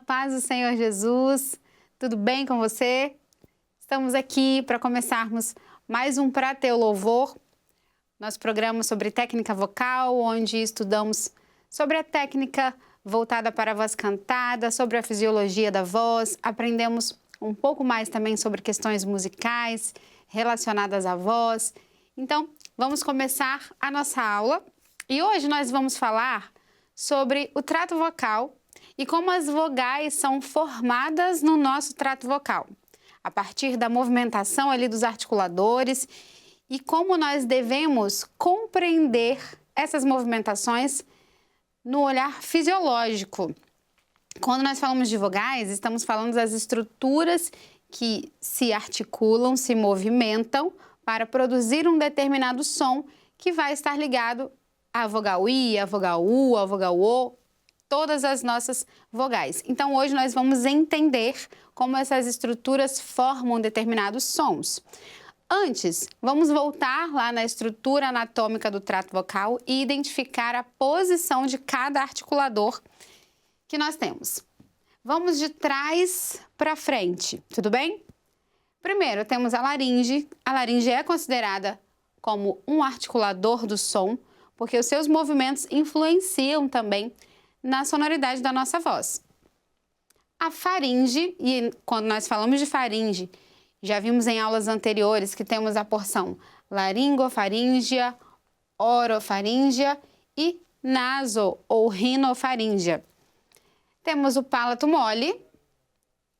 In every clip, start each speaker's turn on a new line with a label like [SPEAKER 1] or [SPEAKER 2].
[SPEAKER 1] paz do Senhor Jesus, tudo bem com você? Estamos aqui para começarmos mais um Pra Teu Louvor, nosso programa sobre técnica vocal, onde estudamos sobre a técnica voltada para a voz cantada, sobre a fisiologia da voz, aprendemos um pouco mais também sobre questões musicais relacionadas à voz. Então, vamos começar a nossa aula e hoje nós vamos falar sobre o trato vocal e como as vogais são formadas no nosso trato vocal, a partir da movimentação ali dos articuladores e como nós devemos compreender essas movimentações no olhar fisiológico. Quando nós falamos de vogais, estamos falando das estruturas que se articulam, se movimentam para produzir um determinado som que vai estar ligado à vogal I, à vogal U, à vogal O, todas as nossas vogais. Então, hoje nós vamos entender como essas estruturas formam determinados sons. Antes, vamos voltar lá na estrutura anatômica do trato vocal e identificar a posição de cada articulador que nós temos. Vamos de trás para frente, tudo bem? Primeiro, temos a laringe. A laringe é considerada como um articulador do som, porque os seus movimentos influenciam também na sonoridade da nossa voz. A faringe, e quando nós falamos de faringe, já vimos em aulas anteriores que temos a porção laringofaríngea, orofaríngea e naso ou rinofaríngea. Temos o palato mole,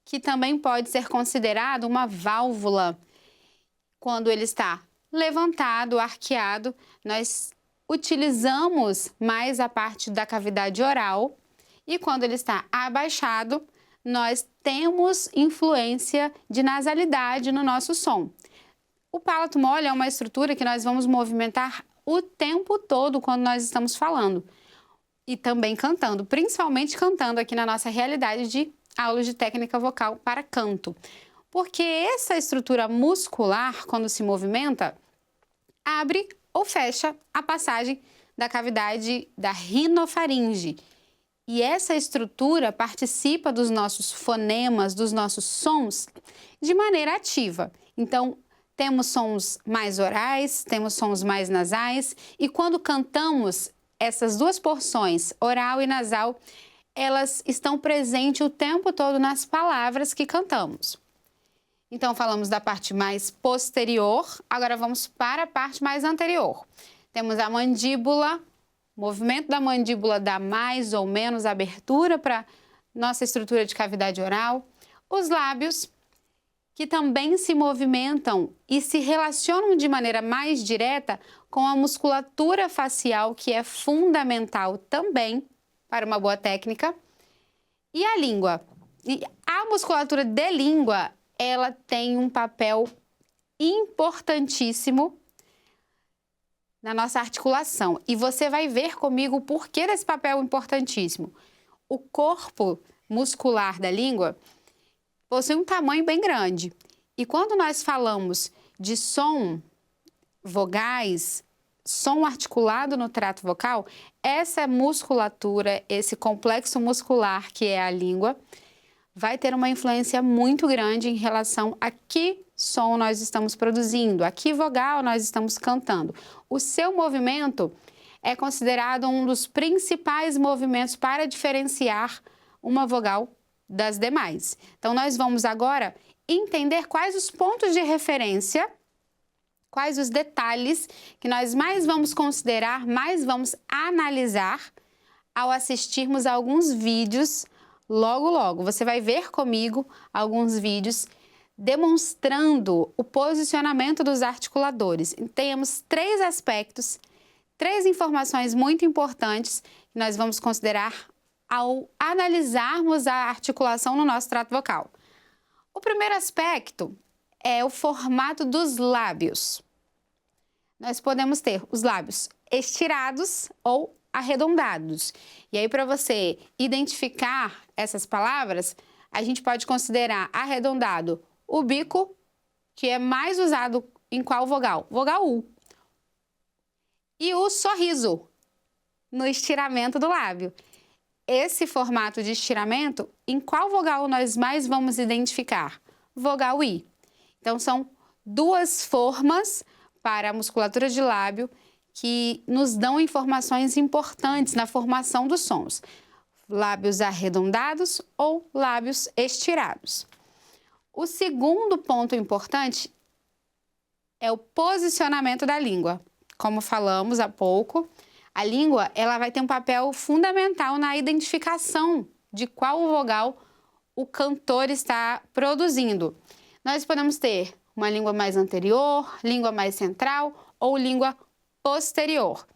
[SPEAKER 1] que também pode ser considerado uma válvula. Quando ele está levantado, arqueado, nós utilizamos mais a parte da cavidade oral e quando ele está abaixado, nós temos influência de nasalidade no nosso som. O palato mole é uma estrutura que nós vamos movimentar o tempo todo quando nós estamos falando e também cantando, principalmente cantando aqui na nossa realidade de aulas de técnica vocal para canto. Porque essa estrutura muscular, quando se movimenta, abre ou fecha a passagem da cavidade da rinofaringe. E essa estrutura participa dos nossos fonemas, dos nossos sons, de maneira ativa. Então, temos sons mais orais, temos sons mais nasais, e quando cantamos, essas duas porções, oral e nasal, elas estão presentes o tempo todo nas palavras que cantamos. Então, falamos da parte mais posterior, agora vamos para a parte mais anterior. Temos a mandíbula, o movimento da mandíbula dá mais ou menos abertura para nossa estrutura de cavidade oral. Os lábios, que também se movimentam e se relacionam de maneira mais direta com a musculatura facial, que é fundamental também para uma boa técnica. E a língua. E a musculatura de língua, ela tem um papel importantíssimo na nossa articulação. E você vai ver comigo o porquê desse papel importantíssimo. O corpo muscular da língua possui um tamanho bem grande. E quando nós falamos de som, vogais, som articulado no trato vocal, essa musculatura, esse complexo muscular que é a língua, vai ter uma influência muito grande em relação a que som nós estamos produzindo, a que vogal nós estamos cantando. O seu movimento é considerado um dos principais movimentos para diferenciar uma vogal das demais. Então, nós vamos agora entender quais os pontos de referência, quais os detalhes que nós mais vamos considerar, mais vamos analisar ao assistirmos a alguns vídeos. Logo, você vai ver comigo alguns vídeos demonstrando o posicionamento dos articuladores. Temos três aspectos, três informações muito importantes que nós vamos considerar ao analisarmos a articulação no nosso trato vocal. O primeiro aspecto é o formato dos lábios. Nós podemos ter os lábios estirados ou arredondados. E aí, para você identificar essas palavras, a gente pode considerar arredondado o bico, que é mais usado em qual vogal? Vogal U. E o sorriso, no estiramento do lábio. esse formato de estiramento, em qual vogal nós mais vamos identificar? Vogal I. Então, são duas formas para a musculatura de lábio que nos dão informações importantes na formação dos sons. Lábios arredondados ou lábios estirados. O segundo ponto importante é o posicionamento da língua. Como falamos há pouco, a língua ela vai ter um papel fundamental na identificação de qual vogal o cantor está produzindo. Nós podemos ter uma língua mais anterior, língua mais central ou língua posterior.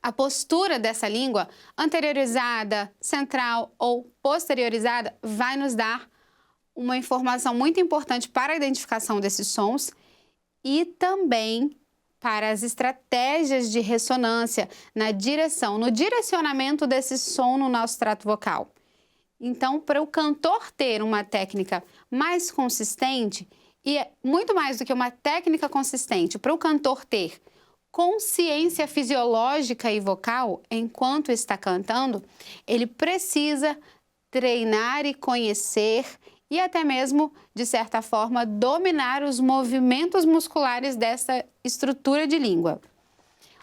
[SPEAKER 1] A postura dessa língua, anteriorizada, central ou posteriorizada, vai nos dar uma informação muito importante para a identificação desses sons e também para as estratégias de ressonância no direcionamento desse som no nosso trato vocal. Então, para o cantor ter uma técnica mais consistente, e é muito mais do que uma técnica consistente, para o cantor ter consciência fisiológica e vocal enquanto está cantando, ele precisa treinar e conhecer e até mesmo, de certa forma, dominar os movimentos musculares dessa estrutura de língua.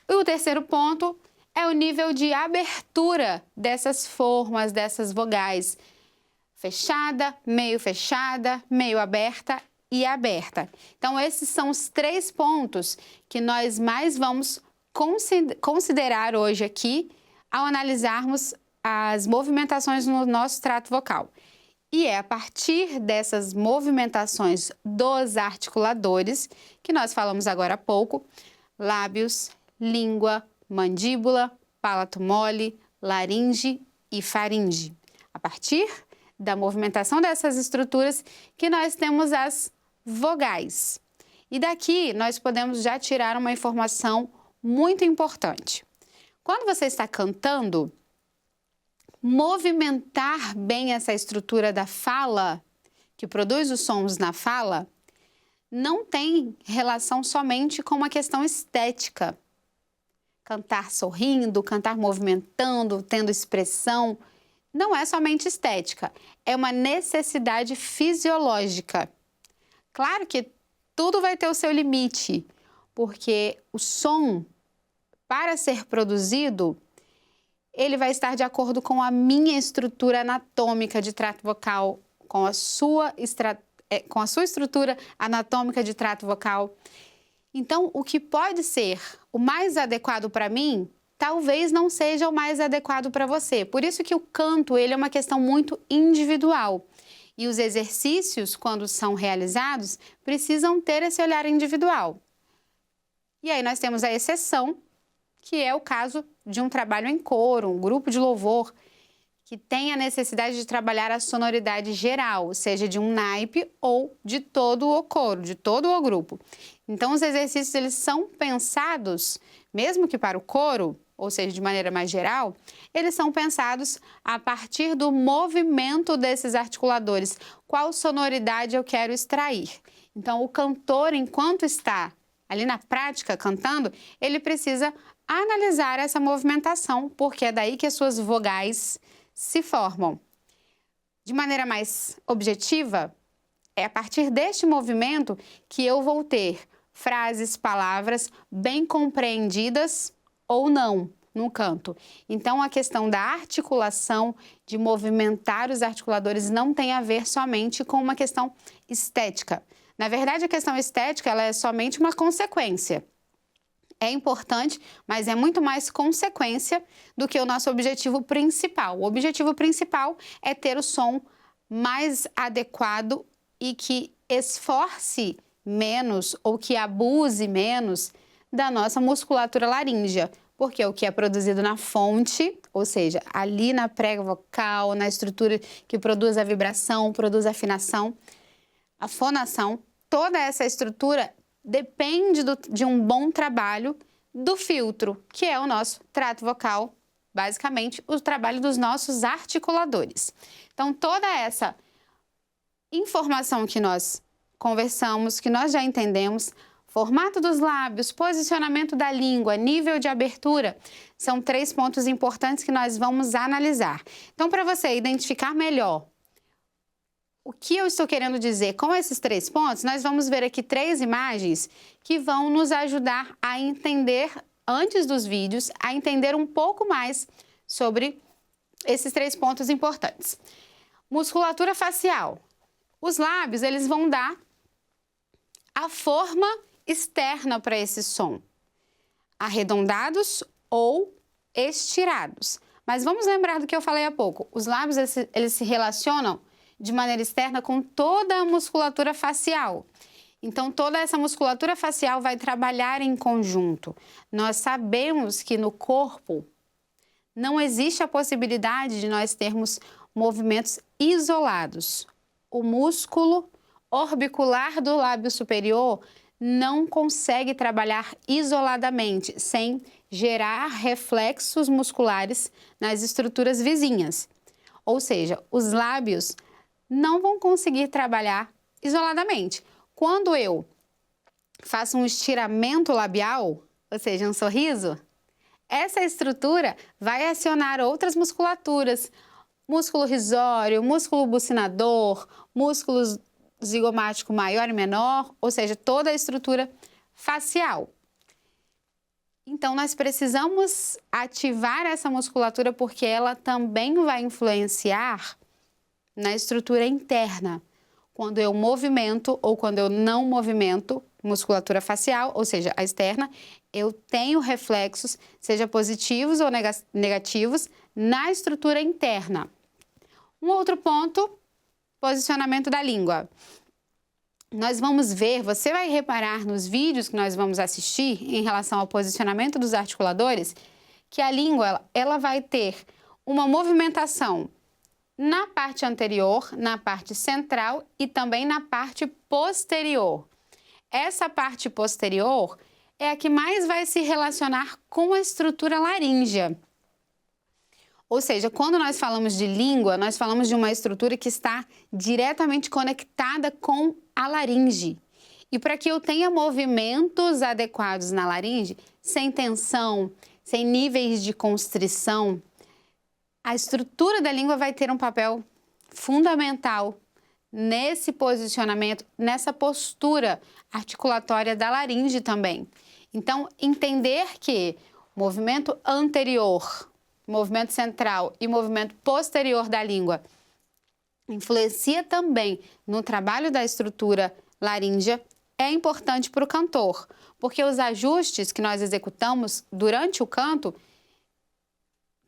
[SPEAKER 1] E o terceiro ponto é o nível de abertura dessas formas, dessas vogais. Fechada, meio aberta e aberta. Então, esses são os 3 pontos que nós mais vamos considerar hoje aqui ao analisarmos as movimentações no nosso trato vocal. E é a partir dessas movimentações dos articuladores, que nós falamos agora há pouco, lábios, língua, mandíbula, palato mole, laringe e faringe. A partir da movimentação dessas estruturas que nós temos as vogais. E daqui nós podemos já tirar uma informação muito importante. Quando você está cantando, movimentar bem essa estrutura da fala, que produz os sons na fala, não tem relação somente com uma questão estética. Cantar sorrindo, cantar movimentando, tendo expressão, não é somente estética, é uma necessidade fisiológica. Claro que tudo vai ter o seu limite, porque o som, para ser produzido, ele vai estar de acordo com a minha estrutura anatômica de trato vocal, com a sua estrutura anatômica de trato vocal. Então, o que pode ser o mais adequado para mim, talvez não seja o mais adequado para você. Por isso que o canto, ele é uma questão muito individual. E os exercícios, quando são realizados, precisam ter esse olhar individual. E aí nós temos a exceção, que é o caso de um trabalho em coro, um grupo de louvor, que tem a necessidade de trabalhar a sonoridade geral, seja de um naipe ou de todo o coro, de todo o grupo. Então, os exercícios eles são pensados, mesmo que para o coro, ou seja, de maneira mais geral, eles são pensados a partir do movimento desses articuladores. Qual sonoridade eu quero extrair? Então, o cantor, enquanto está ali na prática cantando, ele precisa analisar essa movimentação, porque é daí que as suas vogais se formam. De maneira mais objetiva, é a partir deste movimento que eu vou ter frases, palavras bem compreendidas ou não no canto. Então, a questão da articulação, de movimentar os articuladores, não tem a ver somente com uma questão estética. Na verdade, a questão estética ela é somente uma consequência. É importante, mas é muito mais consequência do que o nosso objetivo principal. O objetivo principal é ter o som mais adequado e que esforce menos ou que abuse menos da nossa musculatura laríngea, porque o que é produzido na fonte, ou seja, ali na prega vocal, na estrutura que produz a vibração, produz a afinação, a fonação, toda essa estrutura depende de um bom trabalho do filtro, que é o nosso trato vocal, basicamente o trabalho dos nossos articuladores. Então, toda essa informação que nós conversamos, que nós já entendemos, Formato dos lábios, posicionamento da língua, nível de abertura, são 3 pontos importantes que nós vamos analisar. Então, para você identificar melhor o que eu estou querendo dizer com esses 3 pontos, nós vamos ver aqui 3 imagens que vão nos ajudar a entender, antes dos vídeos, a entender um pouco mais sobre esses 3 pontos importantes. Musculatura facial. Os lábios, eles vão dar a forma externa para esse som, arredondados ou estirados. Mas vamos lembrar do que eu falei há pouco. Os lábios, eles se relacionam de maneira externa com toda a musculatura facial. Então, toda essa musculatura facial vai trabalhar em conjunto. Nós sabemos que no corpo não existe a possibilidade de nós termos movimentos isolados. O músculo orbicular do lábio superior não consegue trabalhar isoladamente, sem gerar reflexos musculares nas estruturas vizinhas. Ou seja, os lábios não vão conseguir trabalhar isoladamente. Quando eu faço um estiramento labial, ou seja, um sorriso, essa estrutura vai acionar outras musculaturas, músculo risório, músculo bucinador, músculos zigomático maior e menor, ou seja, toda a estrutura facial. Então, nós precisamos ativar essa musculatura porque ela também vai influenciar na estrutura interna. Quando eu movimento ou quando eu não movimento musculatura facial, ou seja, a externa, eu tenho reflexos, seja positivos ou negativos, na estrutura interna. Um outro ponto, posicionamento da língua. Nós vamos ver, você vai reparar nos vídeos que nós vamos assistir em relação ao posicionamento dos articuladores, que a língua ela vai ter uma movimentação na parte anterior, na parte central e também na parte posterior. Essa parte posterior é a que mais vai se relacionar com a estrutura laríngea. Ou seja, quando nós falamos de língua, nós falamos de uma estrutura que está diretamente conectada com a laringe. E para que eu tenha movimentos adequados na laringe, sem tensão, sem níveis de constrição, a estrutura da língua vai ter um papel fundamental nesse posicionamento, nessa postura articulatória da laringe também. Então, entender que movimento anterior, movimento central e movimento posterior da língua influencia também no trabalho da estrutura laríngea é importante para o cantor, porque os ajustes que nós executamos durante o canto,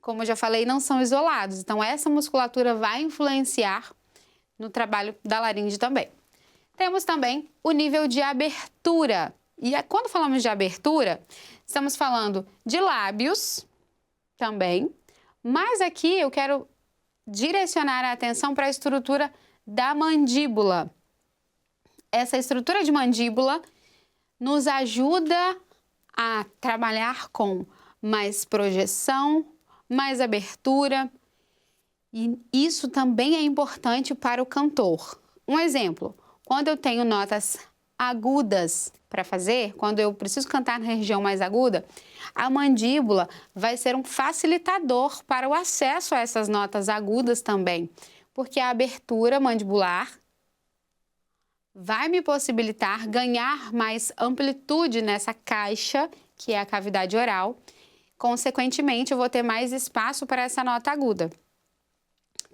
[SPEAKER 1] como eu já falei, não são isolados. Então, essa musculatura vai influenciar no trabalho da laringe também. Temos também o nível de abertura. E quando falamos de abertura, estamos falando de lábios também, mas aqui eu quero direcionar a atenção para a estrutura da mandíbula. Essa estrutura de mandíbula nos ajuda a trabalhar com mais projeção, mais abertura, e isso também é importante para o cantor. Um exemplo, quando eu tenho notas agudas para fazer, quando eu preciso cantar na região mais aguda, a mandíbula vai ser um facilitador para o acesso a essas notas agudas também, porque a abertura mandibular vai me possibilitar ganhar mais amplitude nessa caixa, que é a cavidade oral. Consequentemente, eu vou ter mais espaço para essa nota aguda.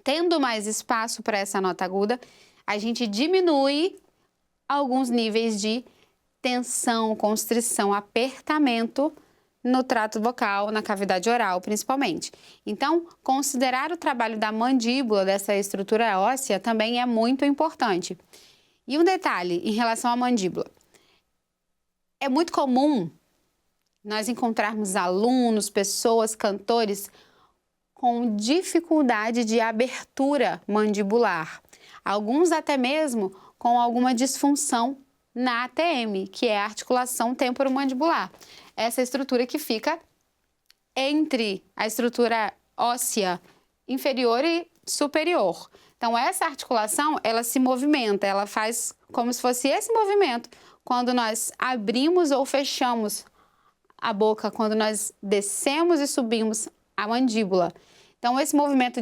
[SPEAKER 1] Tendo mais espaço para essa nota aguda, a gente diminui alguns níveis de tensão, constrição, apertamento no trato vocal, na cavidade oral, principalmente. Então, considerar o trabalho da mandíbula, dessa estrutura óssea, também é muito importante. E um detalhe em relação à mandíbula. É muito comum nós encontrarmos alunos, pessoas, cantores com dificuldade de abertura mandibular. Alguns até mesmo com alguma disfunção na ATM, que é a articulação temporomandibular. Essa estrutura que fica entre a estrutura óssea inferior e superior. Então, essa articulação, ela se movimenta, ela faz como se fosse esse movimento quando nós abrimos ou fechamos a boca, quando nós descemos e subimos a mandíbula. Então, esse movimento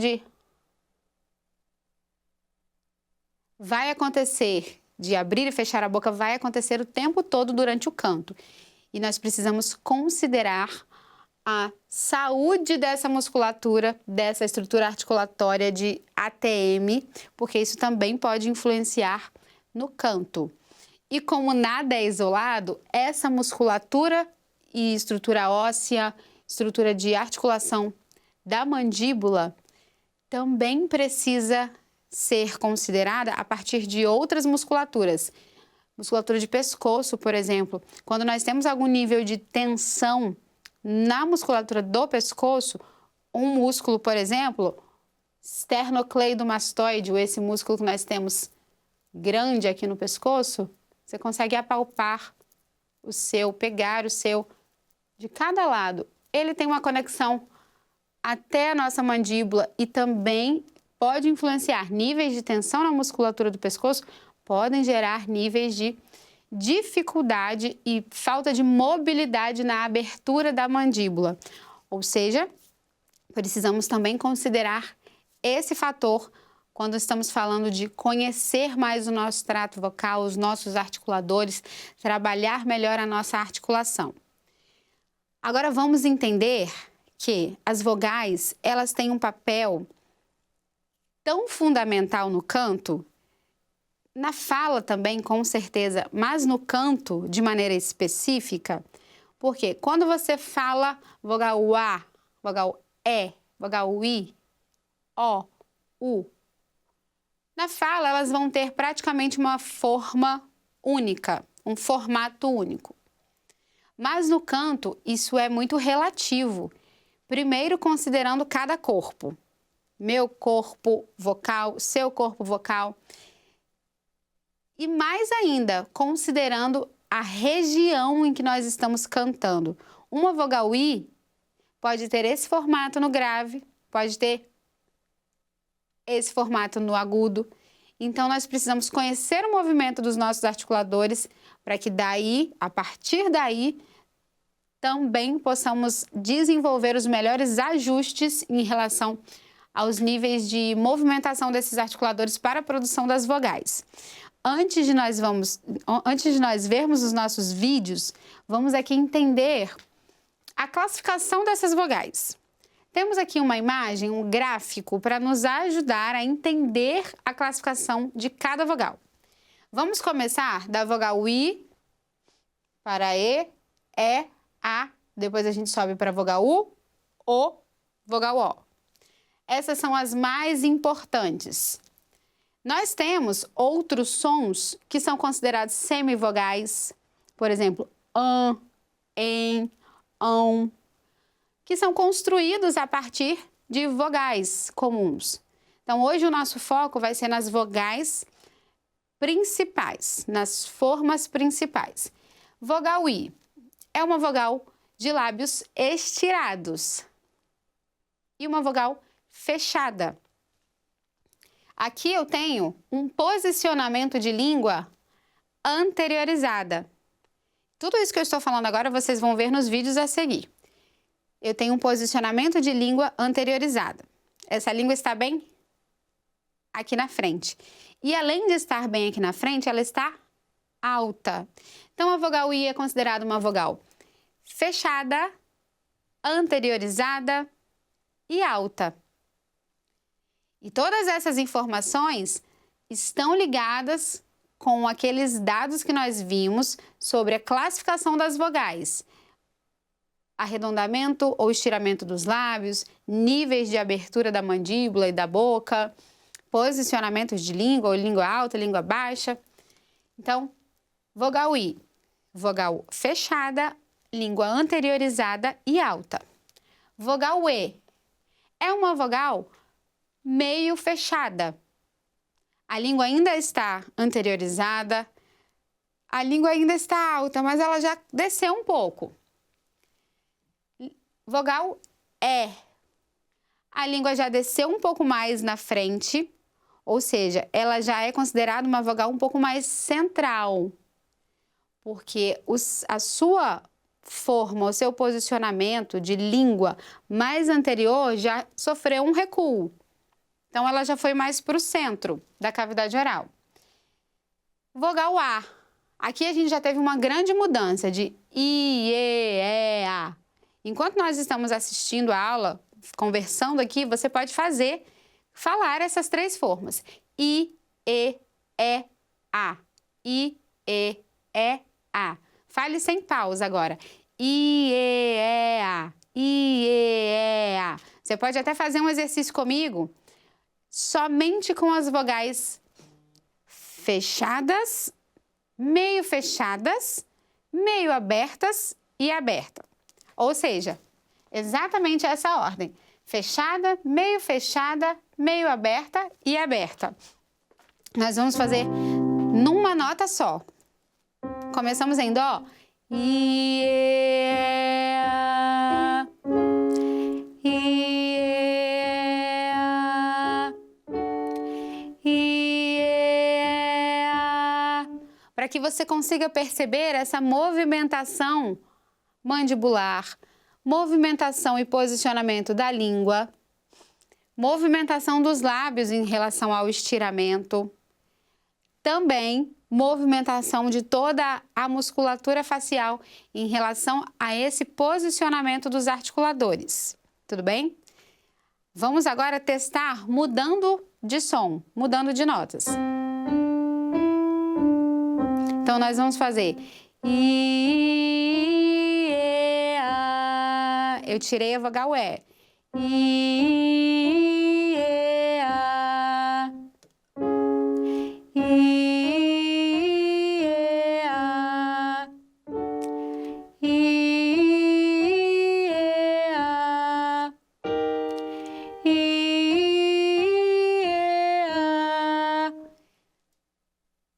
[SPEAKER 1] vai acontecer, de abrir e fechar a boca, vai acontecer o tempo todo durante o canto. E nós precisamos considerar a saúde dessa musculatura, dessa estrutura articulatória de ATM, porque isso também pode influenciar no canto. E como nada é isolado, essa musculatura e estrutura óssea, estrutura de articulação da mandíbula, também precisa ser considerada a partir de outras musculaturas. Musculatura de pescoço, por exemplo. Quando nós temos algum nível de tensão na musculatura do pescoço, um músculo, por exemplo, esternocleidomastoide, ou esse músculo que nós temos grande aqui no pescoço, você consegue apalpar o seu, pegar o seu de cada lado. Ele tem uma conexão até a nossa mandíbula e também pode influenciar. Níveis de tensão na musculatura do pescoço podem gerar níveis de dificuldade e falta de mobilidade na abertura da mandíbula. Ou seja, precisamos também considerar esse fator quando estamos falando de conhecer mais o nosso trato vocal, os nossos articuladores, trabalhar melhor a nossa articulação. Agora vamos entender que as vogais, elas têm um papel tão fundamental no canto, na fala também, com certeza, mas no canto de maneira específica, porque quando você fala vogal A, vogal E, vogal I, O, U, na fala elas vão ter praticamente uma forma única, um formato único. Mas no canto isso é muito relativo, primeiro considerando cada corpo. Meu corpo vocal, seu corpo vocal. E mais ainda, considerando a região em que nós estamos cantando. Uma vogal I pode ter esse formato no grave, pode ter esse formato no agudo. Então, nós precisamos conhecer o movimento dos nossos articuladores para que daí, a partir daí, também possamos desenvolver os melhores ajustes em relação aos níveis de movimentação desses articuladores para a produção das vogais. Antes de nós vermos os nossos vídeos, vamos aqui entender a classificação dessas vogais. Temos aqui uma imagem, um gráfico, para nos ajudar a entender a classificação de cada vogal. Vamos começar da vogal I para E, A, depois a gente sobe para a vogal U, O, vogal O. Essas são as mais importantes. Nós temos outros sons que são considerados semivogais, por exemplo, an, em, ão, que são construídos a partir de vogais comuns. Então, hoje o nosso foco vai ser nas vogais principais, nas formas principais. Vogal I é uma vogal de lábios estirados e uma vogal fechada. Aqui eu tenho um posicionamento de língua anteriorizada. Tudo isso que eu estou falando agora vocês vão ver nos vídeos a seguir. Eu tenho um posicionamento de língua anteriorizada. Essa língua está bem aqui na frente. E além de estar bem aqui na frente, ela está alta. Então a vogal I é considerada uma vogal fechada, anteriorizada e alta. E todas essas informações estão ligadas com aqueles dados que nós vimos sobre a classificação das vogais. Arredondamento ou estiramento dos lábios, níveis de abertura da mandíbula e da boca, posicionamentos de língua, ou língua alta, língua baixa. Então, vogal I, vogal fechada, língua anteriorizada e alta. Vogal E é uma vogal meio fechada. A língua ainda está anteriorizada, a língua ainda está alta, mas ela já desceu um pouco. Vogal E. A língua já desceu um pouco mais na frente, ou seja, ela já é considerada uma vogal um pouco mais central. porque a sua forma, o seu posicionamento de língua mais anterior já sofreu um recuo. Então, ela já foi mais para o centro da cavidade oral. Vogal A. Aqui a gente já teve uma grande mudança de I, E, E, A. Enquanto nós estamos assistindo a aula, conversando aqui, você pode falar essas três formas. I, E, A. I, E, A. Fale sem pausa agora. I, E, A. I, E, A. Você pode até fazer um exercício comigo, somente com as vogais fechadas, meio abertas e aberta. Ou seja, exatamente essa ordem. Fechada, meio aberta e aberta. Nós vamos fazer numa nota só. Começamos em Dó. I, E, A. I, E, A. I, E, A. Para que você consiga perceber essa movimentação mandibular, movimentação e posicionamento da língua, movimentação dos lábios em relação ao estiramento, também movimentação de toda a musculatura facial em relação a esse posicionamento dos articuladores. Tudo bem? Vamos agora testar mudando de som, mudando de notas. Então, nós vamos fazer I, E, A. Eu tirei a vogal E. I, E, A. I, E, A. I, E, A. I, E, A.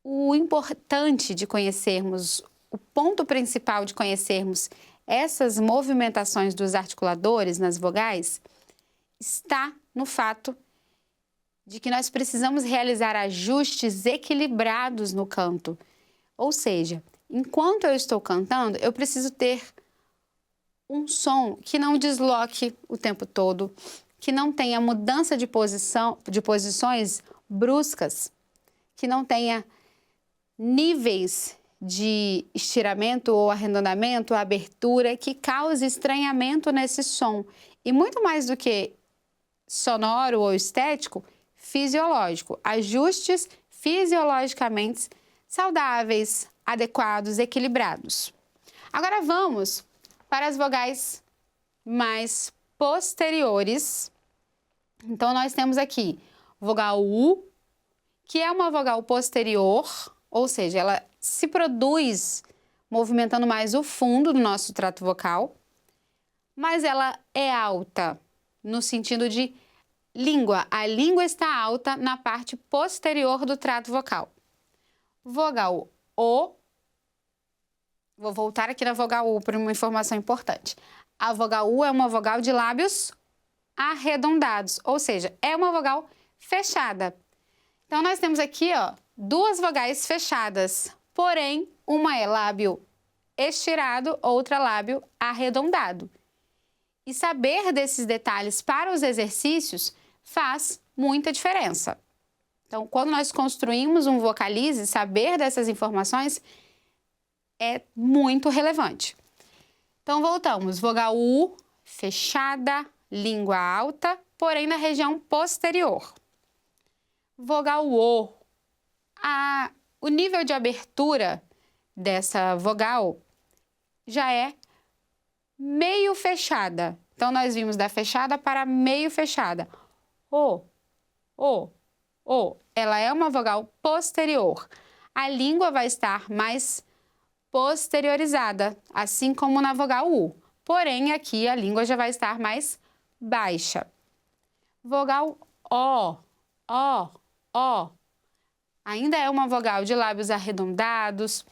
[SPEAKER 1] O importante de conhecermos, o ponto principal de conhecermos essas movimentações dos articuladores nas vogais está no fato de que nós precisamos realizar ajustes equilibrados no canto. Ou seja, enquanto eu estou cantando, eu preciso ter um som que não desloque o tempo todo, que não tenha mudança de posições bruscas, que não tenha níveis de estiramento ou arredondamento, abertura, que cause estranhamento nesse som. E muito mais do que sonoro ou estético, fisiológico. Ajustes fisiologicamente saudáveis, adequados, equilibrados. Agora vamos para as vogais mais posteriores. Então, nós temos aqui vogal U, que é uma vogal posterior, ou seja, ela se produz movimentando mais o fundo do nosso trato vocal, mas ela é alta no sentido de língua. A língua está alta na parte posterior do trato vocal. Vogal O. Vou voltar aqui na vogal U para uma informação importante. A vogal U é uma vogal de lábios arredondados, ou seja, é uma vogal fechada. Então, nós temos aqui, duas vogais fechadas, porém, uma é lábio estirado, outra lábio arredondado. E saber desses detalhes para os exercícios faz muita diferença. Então, quando nós construímos um vocalize, saber dessas informações é muito relevante. Então, voltamos. Vogal U, fechada, língua alta, porém na região posterior. Vogal O. O nível de abertura dessa vogal já é meio fechada. Então, nós vimos da fechada para meio fechada. O. Ela é uma vogal posterior. A língua vai estar mais posteriorizada, assim como na vogal U. Porém, aqui a língua já vai estar mais baixa. Vogal O. Ainda é uma vogal de lábios arredondados,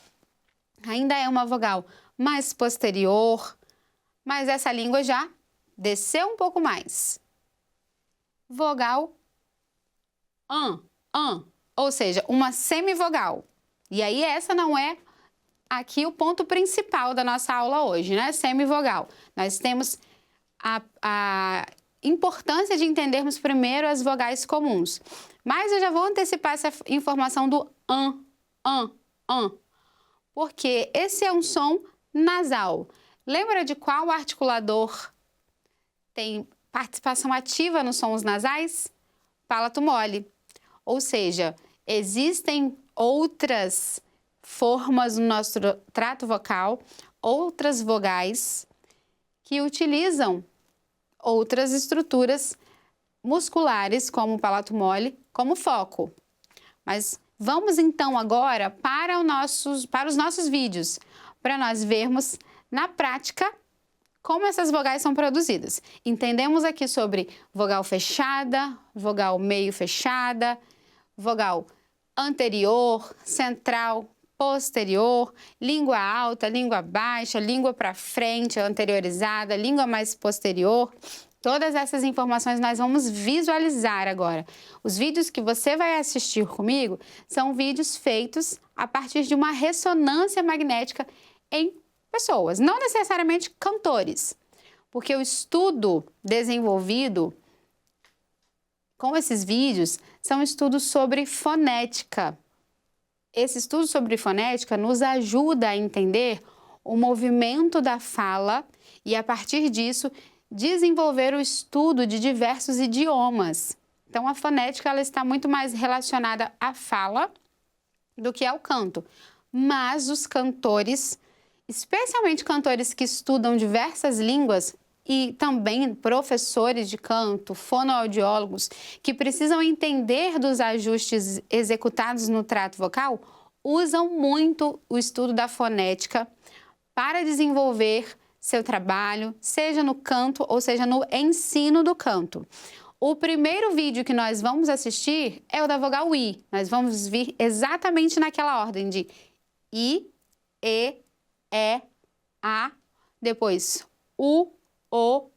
[SPEAKER 1] ainda é uma vogal mais posterior, mas essa língua já desceu um pouco mais. Vogal ou seja, uma semivogal. E aí essa não é aqui o ponto principal da nossa aula hoje, né? Semivogal. Nós temos a importância de entendermos primeiro as vogais comuns. Mas eu já vou antecipar essa informação do an, porque esse é um som nasal. Lembra de qual articulador tem participação ativa nos sons nasais? Palato mole. Ou seja, existem outras formas no nosso trato vocal, outras vogais que utilizam outras estruturas musculares, como o palato mole, como foco. Mas vamos então agora para os nossos vídeos, para nós vermos na prática como essas vogais são produzidas. Entendemos aqui sobre vogal fechada, vogal meio fechada, vogal anterior, central, posterior, língua alta, língua baixa, língua para frente, anteriorizada, língua mais posterior. Todas essas informações nós vamos visualizar agora. Os vídeos que você vai assistir comigo são vídeos feitos a partir de uma ressonância magnética em pessoas, não necessariamente cantores, porque o estudo desenvolvido com esses vídeos são estudos sobre fonética. Esse estudo sobre fonética nos ajuda a entender o movimento da fala e, a partir disso, desenvolver o estudo de diversos idiomas. Então, a fonética ela está muito mais relacionada à fala do que ao canto. Mas os cantores, especialmente cantores que estudam diversas línguas e também professores de canto, fonoaudiólogos, que precisam entender dos ajustes executados no trato vocal, usam muito o estudo da fonética para desenvolver seu trabalho, seja no canto ou seja no ensino do canto. O primeiro vídeo que nós vamos assistir é o da vogal I. Nós vamos vir exatamente naquela ordem de I, E, A, depois U, O.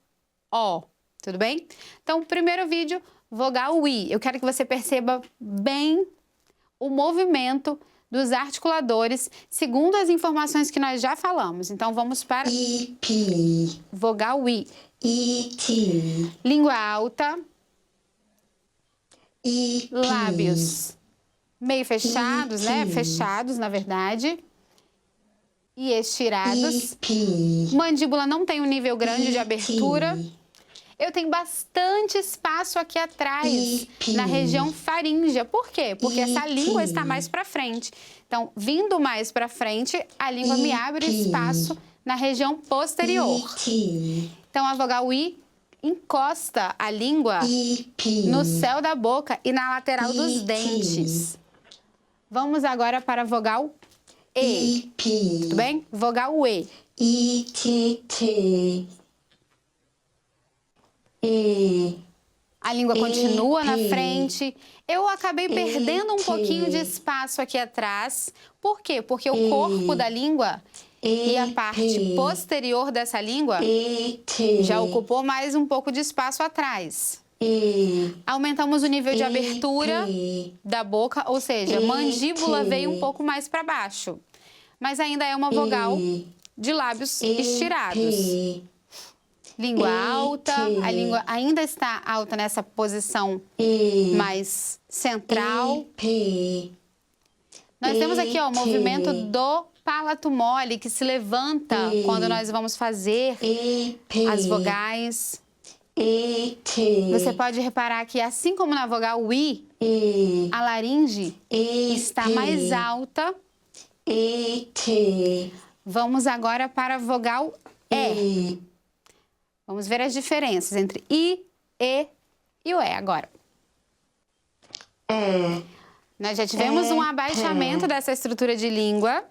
[SPEAKER 1] Tudo bem? Então, primeiro vídeo, vogal I. Eu quero que você perceba bem o movimento dos articuladores, segundo as informações que nós já falamos. Então, vamos para vogal I. Língua alta. Lábios meio fechados, né? Fechados, na verdade. E estirados. Mandíbula não tem um nível grande de abertura. Eu tenho bastante espaço aqui atrás, na região faríngea. Por quê? Porque essa língua está mais para frente. Então, vindo mais para frente, a língua me abre espaço na região posterior. Então, a vogal I encosta a língua no céu da boca e na lateral dos dentes. Vamos agora para a vogal E. Tudo bem? Vogal E. A língua continua na frente. Eu acabei perdendo um pouquinho de espaço aqui atrás. Por quê? Porque o corpo da língua e a parte posterior dessa língua já ocupou mais um pouco de espaço atrás. Aumentamos o nível de abertura da boca, ou seja, mandíbula veio um pouco mais para baixo. Mas ainda é uma vogal de lábios estirados. Língua alta, a língua ainda está alta nessa posição mais central. Nós temos aqui ó, o movimento do palato mole que se levanta quando nós vamos fazer as vogais. Você pode reparar que assim como na vogal I, a laringe está mais alta. Vamos agora para a vogal E. Vamos ver as diferenças entre I, E e o E agora. Nós já tivemos um abaixamento dessa estrutura de língua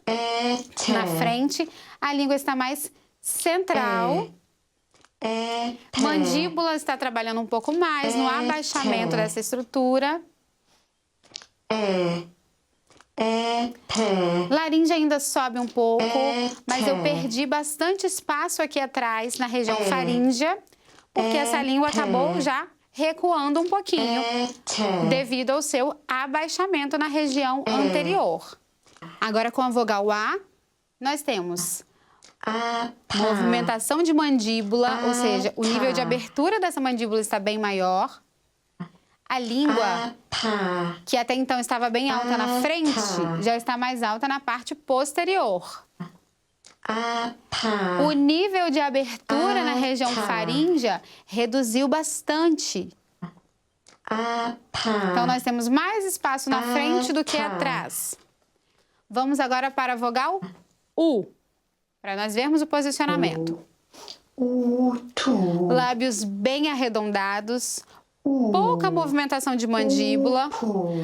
[SPEAKER 1] na frente. A língua está mais central. Mandíbula está trabalhando um pouco mais no abaixamento dessa estrutura. Laringe ainda sobe um pouco, mas eu perdi bastante espaço aqui atrás na região faríngea, porque essa língua acabou já recuando um pouquinho devido ao seu abaixamento na região anterior. Agora com a vogal A, nós temos movimentação de mandíbula, ou seja, o nível de abertura dessa mandíbula está bem maior. A língua, que até então estava bem alta na frente, já está mais alta na parte posterior. O nível de abertura na região faríngea reduziu bastante. Então, nós temos mais espaço na frente do que atrás. Vamos agora para a vogal U, para nós vermos o posicionamento. Lábios bem arredondados, pouca movimentação de mandíbula,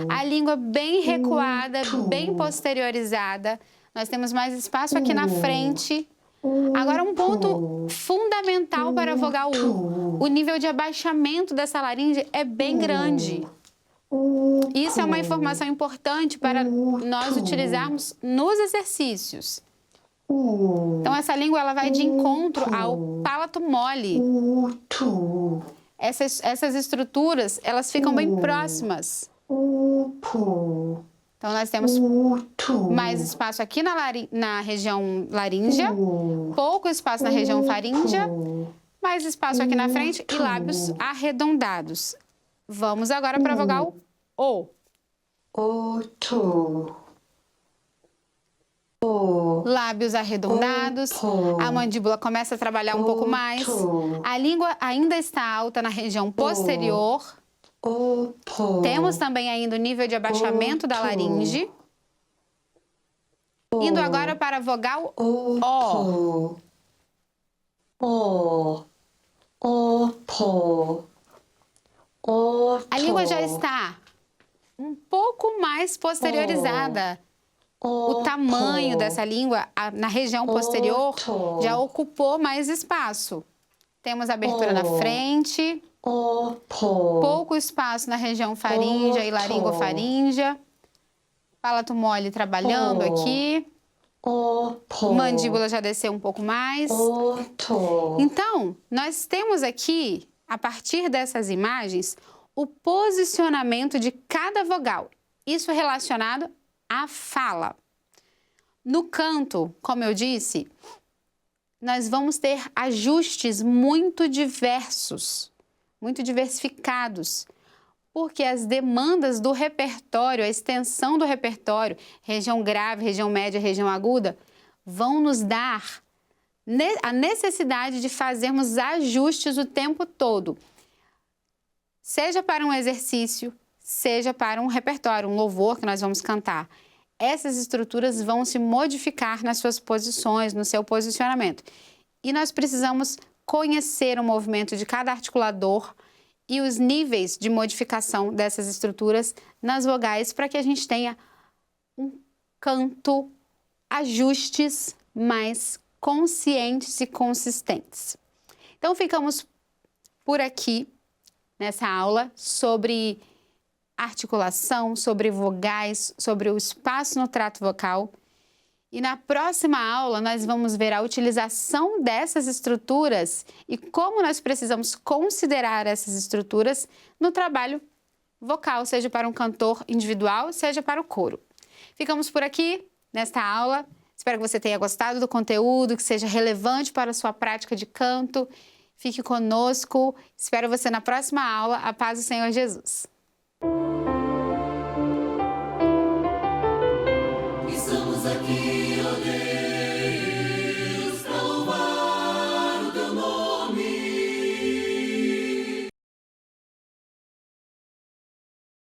[SPEAKER 1] a língua bem recuada, bem posteriorizada. Nós temos mais espaço aqui na frente. Agora, um ponto fundamental para a vogal U. O nível de abaixamento dessa laringe é bem grande. Isso é uma informação importante para nós utilizarmos nos exercícios. Então, essa língua ela vai de encontro ao palato mole. Essas estruturas, elas ficam bem próximas. Então, nós temos mais espaço aqui na região laríngea, pouco espaço na região faríngea, mais espaço aqui na frente e lábios arredondados. Vamos agora para a vogal O. Lábios arredondados, a mandíbula começa a trabalhar um pouco mais, a língua ainda está alta na região posterior. Temos também ainda o nível de abaixamento da laringe. Indo agora para a vogal O. A língua já está um pouco mais posteriorizada. O tamanho dessa língua na região posterior já ocupou mais espaço. Temos abertura na frente, pouco espaço na região faríngea e laringofaríngea, palato mole trabalhando aqui, mandíbula já desceu um pouco mais. Então, nós temos aqui, a partir dessas imagens, o posicionamento de cada vogal. Isso é relacionado à fala. No canto, como eu disse, nós vamos ter ajustes muito diversos, muito diversificados, porque as demandas do repertório, a extensão do repertório, região grave, região média, região aguda, vão nos dar a necessidade de fazermos ajustes o tempo todo, seja para um exercício, seja para um repertório, um louvor que nós vamos cantar. Essas estruturas vão se modificar nas suas posições, no seu posicionamento. E nós precisamos conhecer o movimento de cada articulador e os níveis de modificação dessas estruturas nas vogais para que a gente tenha um canto, ajustes mais conscientes e consistentes. Então, ficamos por aqui nessa aula sobre articulação, sobre vogais, sobre o espaço no trato vocal. E na próxima aula nós vamos ver a utilização dessas estruturas e como nós precisamos considerar essas estruturas no trabalho vocal, seja para um cantor individual, seja para o coro. Ficamos por aqui nesta aula. Espero que você tenha gostado do conteúdo, que seja relevante para a sua prática de canto. Fique conosco. Espero você na próxima aula. A paz do Senhor Jesus.
[SPEAKER 2] Estamos aqui, ó Deus.